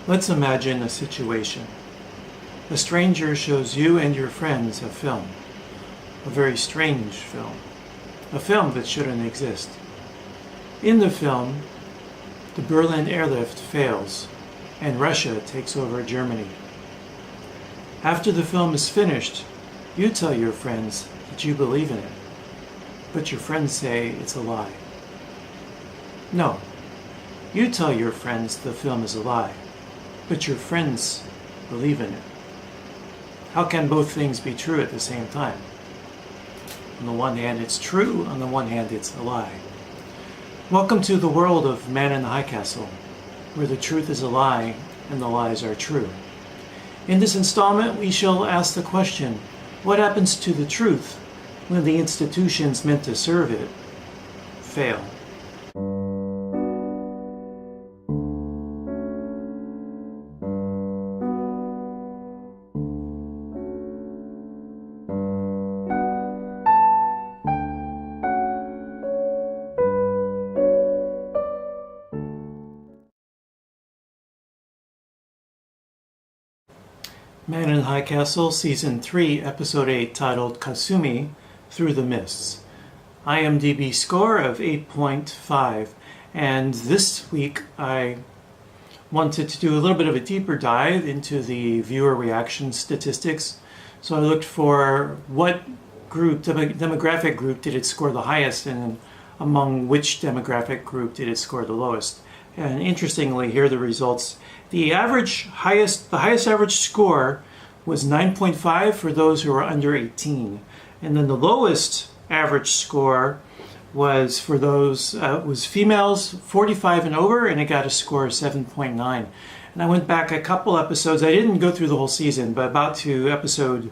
Let's imagine a situation. A stranger shows you and your friends a film. A very strange film. A film that shouldn't exist. In the film, the Berlin airlift fails and Russia takes over Germany. After the film is finished, you tell your friends that you believe in it, but your friends say it's a lie. No, you tell your friends the film is a lie, but your friends believe in it. How can both things be true at the same time? On the one hand, it's true. On the one hand, it's a lie. Welcome to the world of Man in the High Castle, where the truth is a lie and the lies are true. In this installment, we shall ask the question, what happens to the truth when the institutions meant to serve it fail? Man in the High Castle, Season 3, Episode 8, titled Kasumi, Through the Mists. IMDb score of 8.5, and this week I wanted to do a little bit of a deeper dive into the viewer reaction statistics. So I looked for what group, demographic group did it score the highest, and among which demographic group did it score the lowest. And interestingly, here are the results. The highest average score was 9.5 for those who are under 18, and then the lowest average score was for those was females 45 and over, and it got a score of 7.9. And I went back a couple episodes. I didn't go through the whole season, but about to episode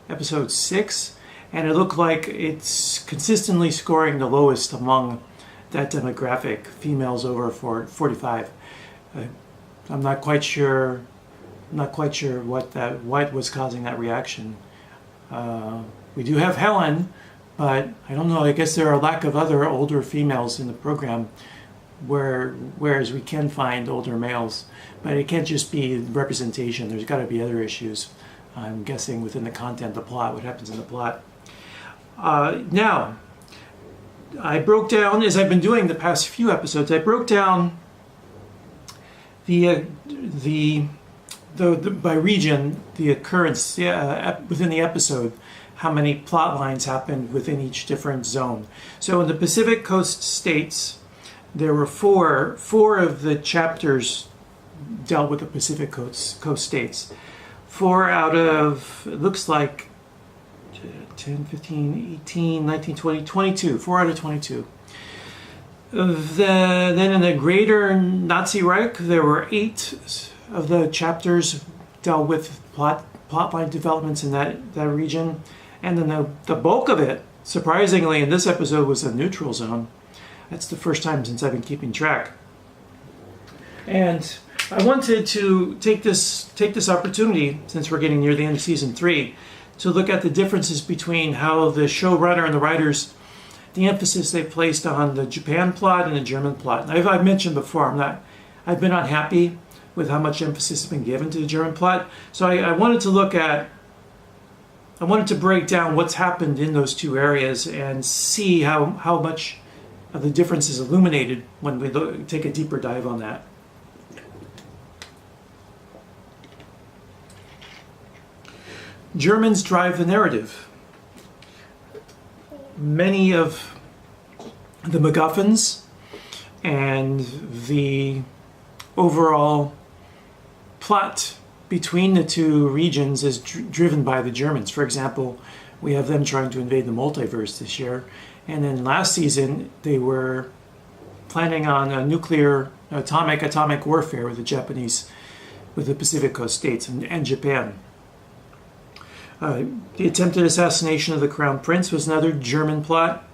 6, and it looked like it's consistently scoring the lowest among that demographic, females over 45. I'm not quite sure what was causing that reaction. We do have Helen, but I don't know. I guess there are a lack of other older females in the program, whereas we can find older males. But it can't just be representation. There's got to be other issues. I'm guessing within the content, the plot, what happens in the plot. Now, I broke down, as I've been doing the past few episodes, I broke down the by region, the occurrence within the episode, how many plot lines happened within each different zone. So in the Pacific Coast states, there were four of the chapters dealt with the Pacific Coast states. 4 out of, it looks like 10, 15, 18, 19, 20, 22. 4 out of 22. Then in the greater Nazi Reich, there were 8 of the chapters dealt with plotline developments in that region. And then the bulk of it, surprisingly, in this episode was a neutral zone. That's the first time since I've been keeping track. And I wanted to take this opportunity, since we're getting near the end of Season 3, to look at the differences between how the showrunner and the writers, the emphasis they placed on the Japan plot and the German plot. And I've mentioned before, I've been unhappy with how much emphasis has been given to the German plot. So I wanted to break down what's happened in those two areas and see how much of the difference is illuminated when we take a deeper dive on that. Germans drive the narrative. Many of the MacGuffins and the overall plot between the two regions is driven by the Germans. For example, we have them trying to invade the multiverse this year, and then last season they were planning on a nuclear atomic warfare with the Japanese, with the Pacific Coast states and Japan. The attempted assassination of the Crown Prince was another German plot.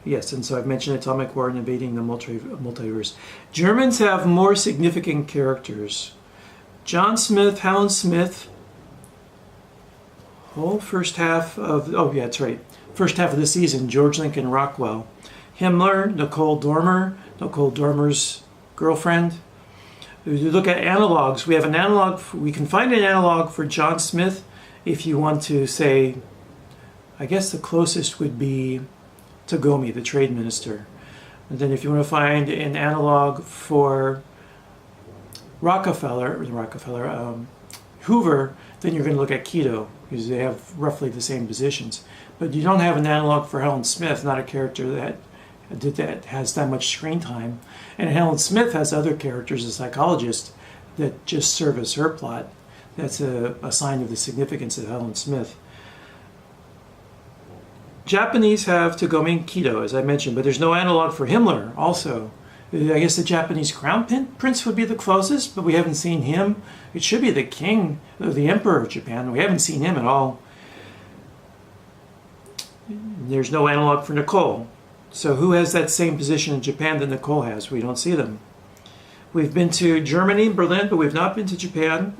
Yes, and so I've mentioned atomic war and invading the multiverse. Germans have more significant characters. John Smith, Helen Smith, whole first half of the season, George Lincoln Rockwell, Himmler, Nicole Dormer, Nicole Dormer's girlfriend, If you look at analogs, we have an analog. We can find an analog for John Smith if you want to say, I guess the closest would be Tagomi, the trade minister. And then if you want to find an analog for Hoover, then you're going to look at Keto, because they have roughly the same positions. But you don't have an analog for Helen Smith, not a character that has that much screen time. And Helen Smith has other characters, a psychologist, that just serve as her plot. That's a sign of the significance of Helen Smith. Japanese have Tagomi and Keto, as I mentioned, but there's no analog for Himmler also. I guess the Japanese crown prince would be the closest, but we haven't seen him. It should be the king, or the emperor of Japan. We haven't seen him at all. There's no analog for Nicole. So who has that same position in Japan that Nicole has? We don't see them. We've been to Germany, Berlin, but we've not been to Japan.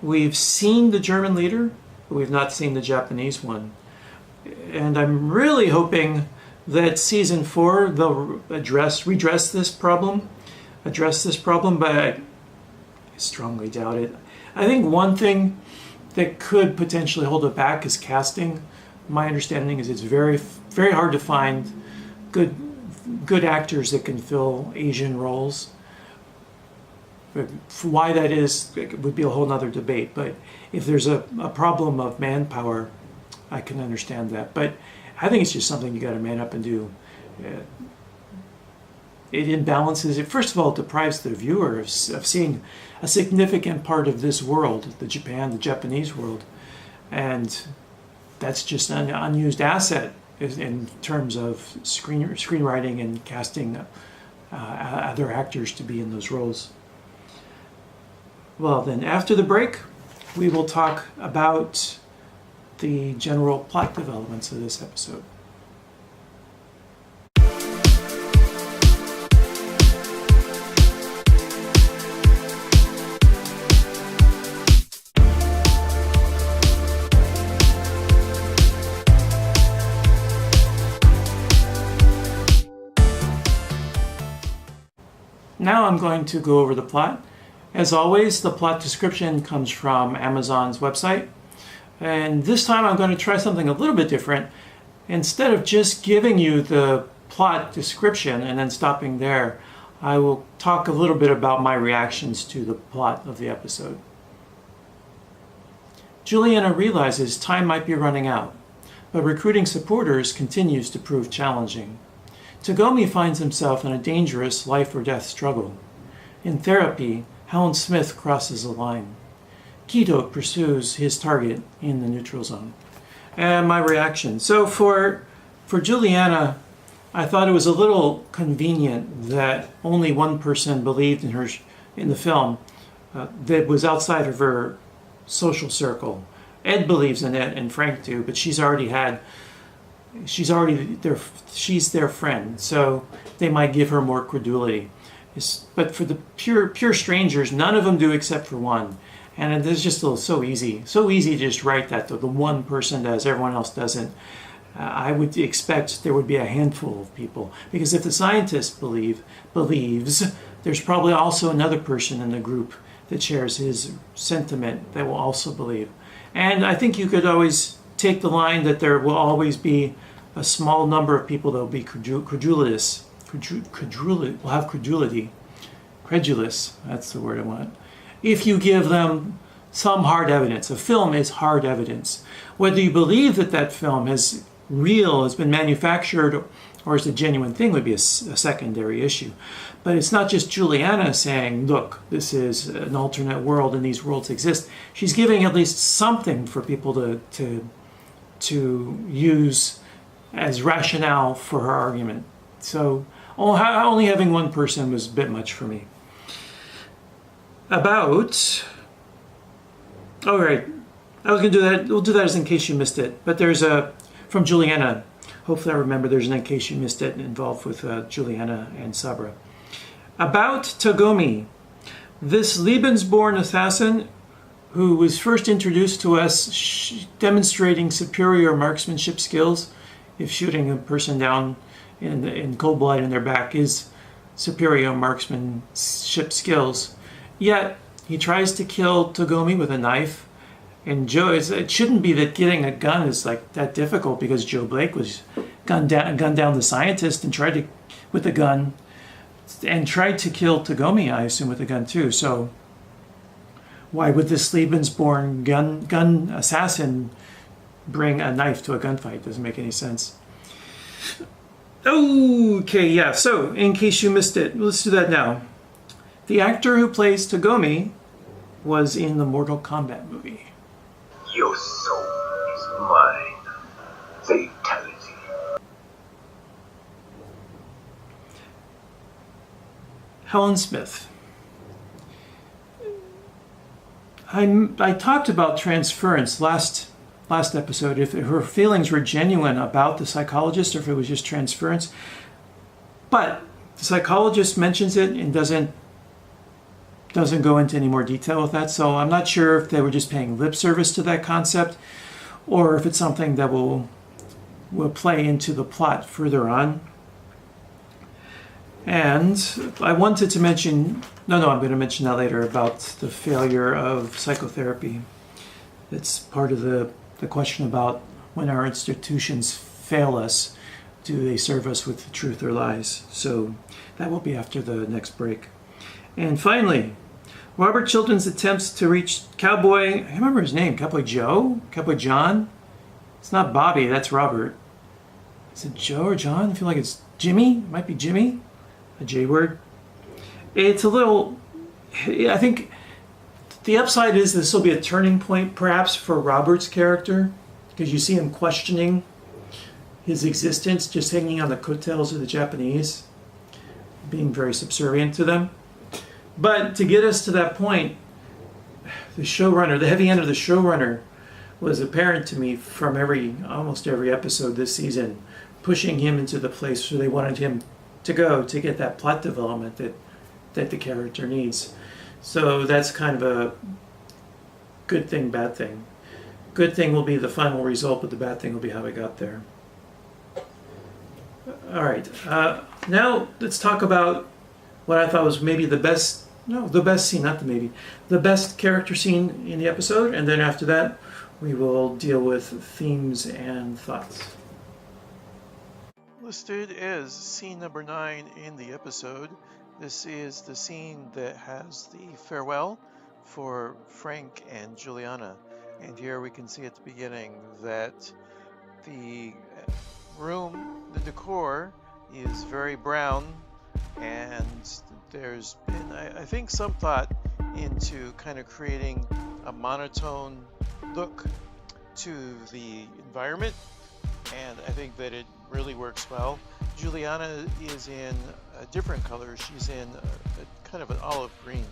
We've seen the German leader, but we've not seen the Japanese one. And I'm really hoping that season 4 they'll redress this problem, but I strongly doubt it. I think one thing that could potentially hold it back is casting. My understanding is it's very, very hard to find good actors that can fill Asian roles. But why that is would be a whole other debate. But if there's a problem of manpower, I can understand that. But I think it's just something you got to man up and do. It imbalances it. First of all, it deprives the viewer of seeing a significant part of this world, the Japanese world, and that's just an unused asset in terms of screenwriting and casting other actors to be in those roles. Well, then after the break, we will talk about the general plot developments of this episode. Now I'm going to go over the plot. As always, the plot description comes from Amazon's website. And this time I'm going to try something a little bit different. Instead of just giving you the plot description and then stopping there, I will talk a little bit about my reactions to the plot of the episode. Juliana realizes time might be running out, but recruiting supporters continues to prove challenging. Tagomi finds himself in a dangerous life or death struggle. In therapy, Helen Smith crosses a line. Keto pursues his target in the neutral zone. And my reaction. So for Juliana, I thought it was a little convenient that only one person believed in her in the film that was outside of her social circle. Ed believes in it, and Frank do, but she's their friend, so they might give her more credulity. But for the pure strangers, none of them do except for one. And it's just so easy to just write that, though. The one person does, everyone else doesn't. I would expect there would be a handful of people, because if the scientist believes, there's probably also another person in the group that shares his sentiment that will also believe. And I think you could always take the line that there will always be a small number of people that will be credulous, that's the word I want, if you give them some hard evidence. A film is hard evidence. Whether you believe that film has been manufactured, or is a genuine thing would be a secondary issue. But it's not just Juliana saying, look, this is an alternate world and these worlds exist. She's giving at least something for people to use as rationale for her argument. So only having one person was a bit much for me. All right, I was going to do that. We'll do that as in case you missed it. But there's from Juliana. Hopefully I remember there's an in case you missed it involved with Juliana and Sabra. About Tagomi, this Lebensborn assassin who was first introduced to us demonstrating superior marksmanship skills. If shooting a person down in cold blood in their back is superior marksmanship skills, Yet he tries to kill Togomi with a knife. And it shouldn't be that getting a gun is like that difficult, because Joe Blake was gunned down the scientist and tried to with a gun, and tried to kill Togomi, I assume, with a gun too. So why would this Lebensborn gun assassin bring a knife to a gunfight? Doesn't make any sense. Okay, yeah, so in case you missed it, let's do that now. The actor who plays Togomi was in the Mortal Kombat movie. Your soul is mine. Fatality. Helen Smith. I talked about transference last episode, if her feelings were genuine about the psychologist or if it was just transference. But the psychologist mentions it and doesn't go into any more detail with that. So I'm not sure if they were just paying lip service to that concept, or if it's something that will play into the plot further on. And I wanted to mention, I'm going to mention that later, about the failure of psychotherapy. It's part of the question about when our institutions fail us, do they serve us with the truth or lies? So that will be after the next break. And finally, Robert Chilton's attempts to reach Cowboy, I remember his name, Cowboy Joe? Cowboy John? It's not Bobby, that's Robert. Is it Joe or John? I feel like it's Jimmy. It might be Jimmy. A J word. It's a little, I think the upside is this will be a turning point perhaps for Robert's character, because you see him questioning his existence, just hanging on the coattails of the Japanese, being very subservient to them. But to get us to that point, the showrunner, the heavy hand of the showrunner, was apparent to me from almost every episode this season, pushing him into the place where they wanted him to go to get that plot development that the character needs. So that's kind of a good thing, bad thing. Good thing will be the final result, but the bad thing will be how we got there. All right, now let's talk about what I thought was maybe the best character scene in the episode, and then after that we will deal with themes and thoughts. Listed as scene number 9 in the episode. This is the scene that has the farewell for Frank and Juliana. And here we can see at the beginning that the room, the decor, is very brown, and there's been, I think, some thought into kind of creating a monotone look to the environment, and I think that it really works well. Juliana is in a different color. She's in a kind of an olive green.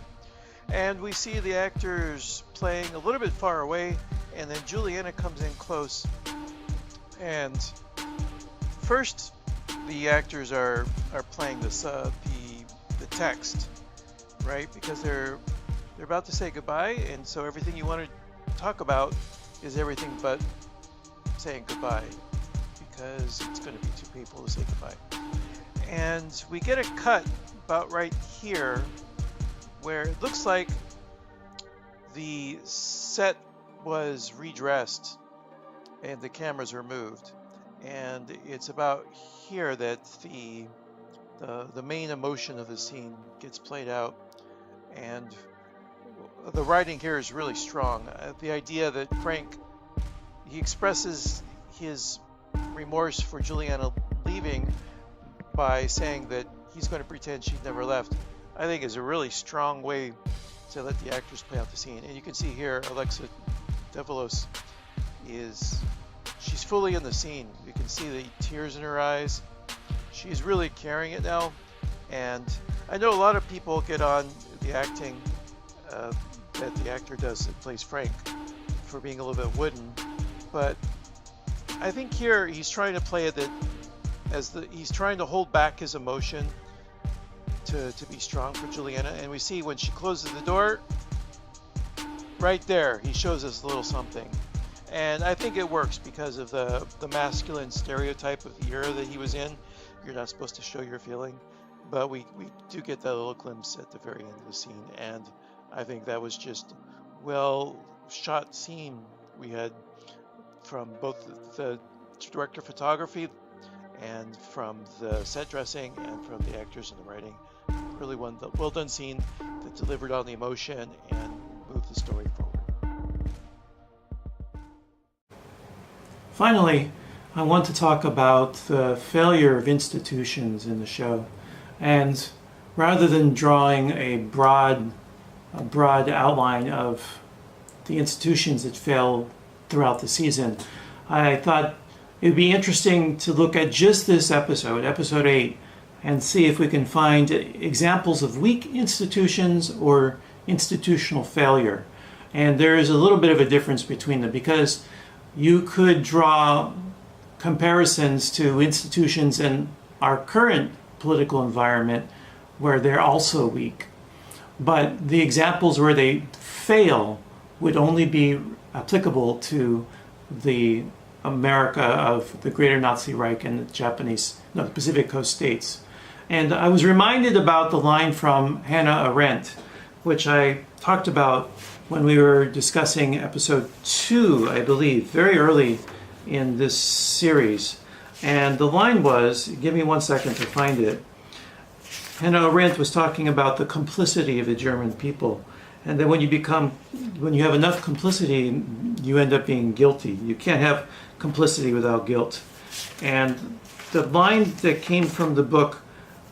And we see the actors playing a little bit far away, and then Juliana comes in close. And first, the actors are playing this the text, right? Because they're about to say goodbye, and so everything you want to talk about is everything but saying goodbye, because it's going to be two people to say goodbye. And we get a cut about right here where it looks like the set was redressed and the cameras were moved, and it's about here that the main emotion of the scene gets played out. And the writing here is really strong. The idea that Frank, he expresses his remorse for Juliana leaving by saying that he's going to pretend she never left, I think is a really strong way to let the actors play out the scene. And you can see here Alexa Develos she's fully in the scene. You can see the tears in her eyes. She's really carrying it now. And I know a lot of people get on the acting that the actor does that plays Frank for being a little bit wooden, but I think here he's trying to play it that he's trying to hold back his emotion to be strong for Juliana. And we see when she closes the door, right there, he shows us a little something. And I think it works because of the masculine stereotype of the era that he was in. You're not supposed to show your feeling, but we do get that little glimpse at the very end of the scene, and I think that was just well shot scene. We had from both the director of photography and from the set dressing and from the actors and the writing. Really well done scene that delivered on the emotion and moved the story forward. Finally, I want to talk about the failure of institutions in the show. And rather than drawing a broad outline of the institutions that fail throughout the season, I thought it would be interesting to look at just this episode, episode 8, and see if we can find examples of weak institutions or institutional failure. And there is a little bit of a difference between them, because you could draw comparisons to institutions in our current political environment where they're also weak. But the examples where they fail would only be applicable to the America of the Greater Nazi Reich and the Pacific Coast states. And I was reminded about the line from Hannah Arendt, which I talked about when we were discussing episode 2, I believe, very early in this series. And the line was, give me 1 second to find it. Hannah Arendt was talking about the complicity of the German people. And then when you have enough complicity, you end up being guilty. You can't have complicity without guilt. And the line that came from the book,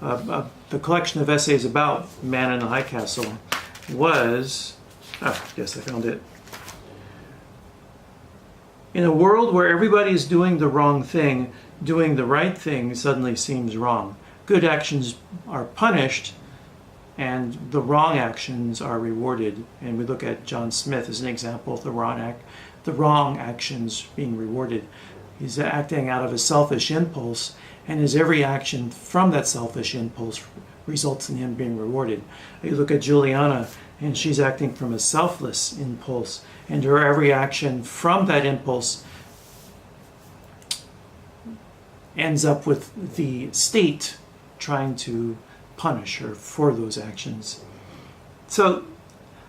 the collection of essays about Man in the High Castle, was, yes, I found it. In a world where everybody is doing the wrong thing, doing the right thing suddenly seems wrong. Good actions are punished, and the wrong actions are rewarded. And we look at John Smith as an example of the wrong actions being rewarded. He's acting out of a selfish impulse, and his every action from that selfish impulse results in him being rewarded. You look at Juliana, and she's acting from a selfless impulse, and her every action from that impulse ends up with the state trying to punish her for those actions. So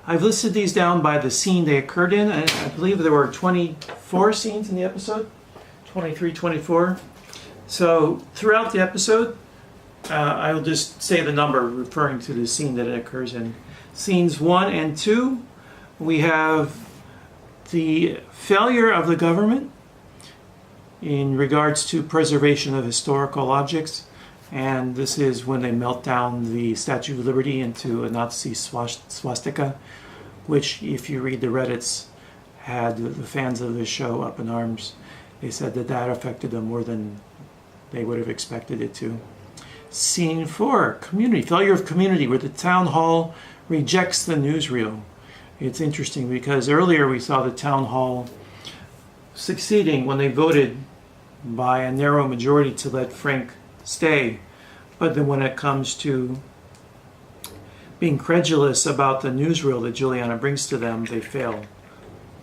I've listed these down by the scene they occurred in. I believe there were 24 scenes in the episode, 23, 24. So throughout the episode, I'll just say the number referring to the scene that it occurs in. Scenes 1 and 2, we have the failure of the government in regards to preservation of historical objects. And this is when they melt down the Statue of Liberty into a Nazi swastika, which, if you read the Reddits, had the fans of the show up in arms. They said that affected them more than they would have expected it to. Scene 4, community, failure of community, where the town hall rejects the newsreel. It's interesting because earlier we saw the town hall succeeding when they voted by a narrow majority to let Frank stay. But then when it comes to being credulous about the newsreel that Juliana brings to them, they fail,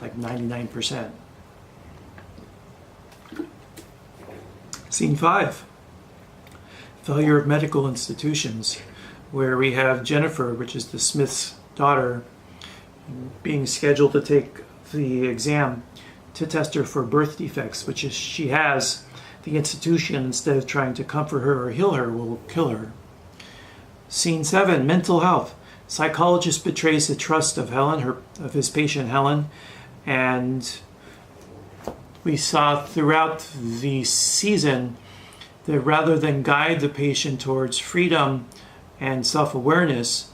like 99%. Scene 5, failure of medical institutions, where we have Jennifer, which is the Smith's daughter, being scheduled to take the exam to test her for birth defects, which is she has. The institution, instead of trying to comfort her or heal her, will kill her. Scene 7, mental health. Psychologist betrays the trust of his patient Helen, and we saw throughout the season that rather than guide the patient towards freedom and self-awareness,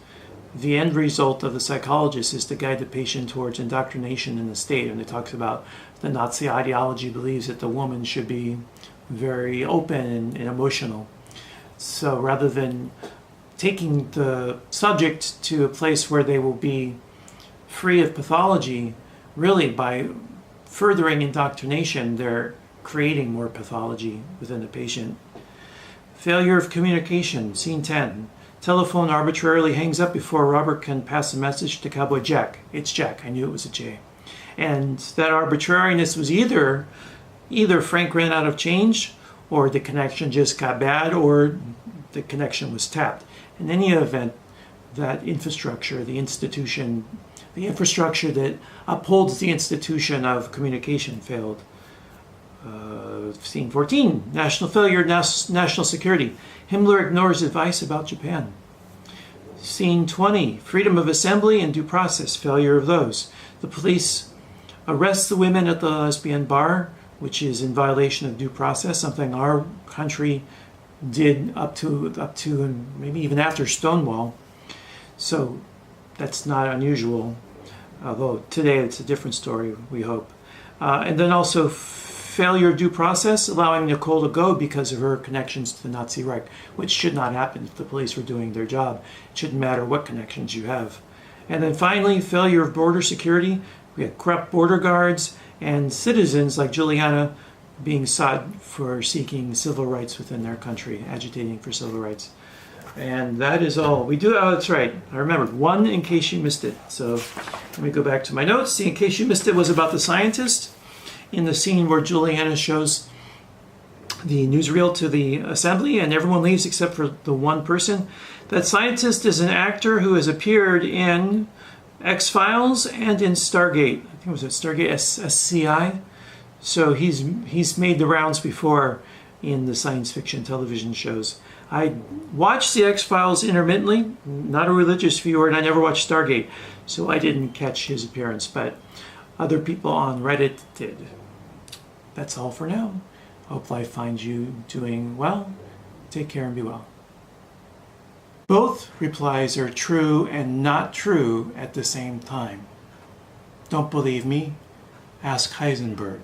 the end result of the psychologist is to guide the patient towards indoctrination in the state. And it talks about the Nazi ideology believes that the woman should be very open and emotional. So rather than taking the subject to a place where they will be free of pathology, really by furthering indoctrination, they're creating more pathology within the patient. Failure of communication, scene 10. Telephone arbitrarily hangs up before Robert can pass a message to Cowboy Jack. It's Jack, I knew it was a J. And that arbitrariness was either Frank ran out of change, or the connection just got bad, or the connection was tapped. In any event, that infrastructure, the infrastructure that upholds the institution of communication failed. Scene 14, national failure, national security. Himmler ignores advice about Japan. Scene 20, freedom of assembly and due process, failure of those. The police arrest the women at the lesbian bar, which is in violation of due process, something our country did up to and maybe even after Stonewall. So that's not unusual, although today it's a different story, we hope. And then also failure of due process, allowing Nicole to go because of her connections to the Nazi Reich, which should not happen if the police were doing their job. It shouldn't matter what connections you have. And then finally, failure of border security. We had corrupt border guards and citizens like Juliana being sought for seeking civil rights within their country, agitating for civil rights. And that is all. We do, oh, that's right. I remembered one in case you missed it. So let me go back to my notes. The in case you missed it was about the scientist in the scene where Juliana shows the newsreel to the assembly and everyone leaves except for the one person. That scientist is an actor who has appeared in X-Files and in Stargate. I think it was at Stargate SCI. So he's made the rounds before in the science fiction television shows. I watched the X-Files intermittently, not a religious viewer, and I never watched Stargate, so I didn't catch his appearance, but other people on Reddit did. That's all for now. Hope life finds you doing well. Take care and be well. Both replies are true and not true at the same time. Don't believe me? Ask Heisenberg.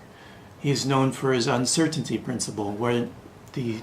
He is known for his uncertainty principle, where the